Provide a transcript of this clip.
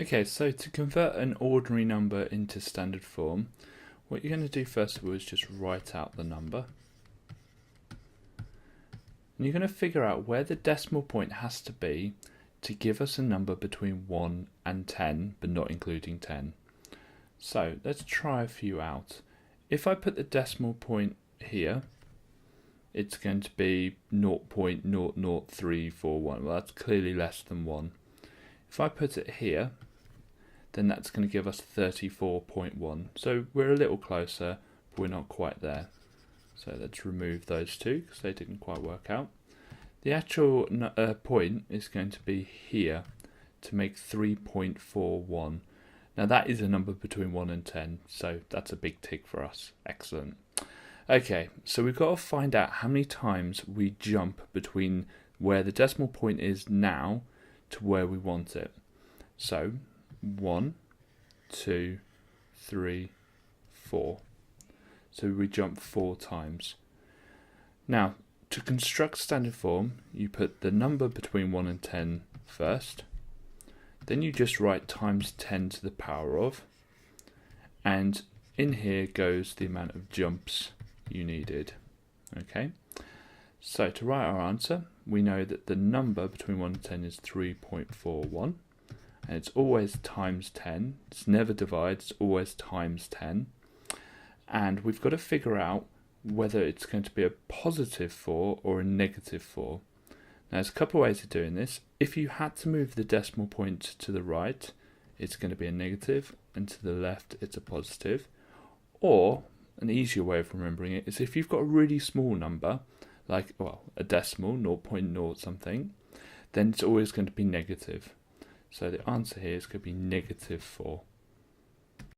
Okay, so to convert an ordinary number into standard form, what you're going to do first of all is just write out the number. And you're going to figure out where the decimal point has to be to give us a number between 1 and 10, but not including 10. So let's try a few out. If I put the decimal point here, it's going to be 0.00341. Well, that's clearly less than 1. If I put it here, then that's going to give us 34.1. So we're a little closer, but we're not quite there. So let's remove those two because they didn't quite work out. The actual point is going to be here to make 3.41. Now that is a number between 1 and 10, so that's a big tick for us. Excellent. Okay, so we've got to find out how many times we jump between where the decimal point is now to where we want it. So 1, 2, 3, 4. So we jump 4 times. Now, to construct standard form, you put the number between 1 and 10 first. Then you just write times 10 to the power of. And in here goes the amount of jumps you needed. Okay. So to write our answer, we know that the number between 1 and 10 is 3.41. And it's always times 10. It's never divided, it's always times 10. And we've got to figure out whether it's going to be a positive 4 or a negative 4. Now there's a couple of ways of doing this. If you had to move the decimal point to the right, it's going to be a negative, and to the left it's a positive. Or an easier way of remembering it is if you've got a really small number, like a decimal, 0.0 something, then it's always going to be negative. So the answer here is going to be negative 4.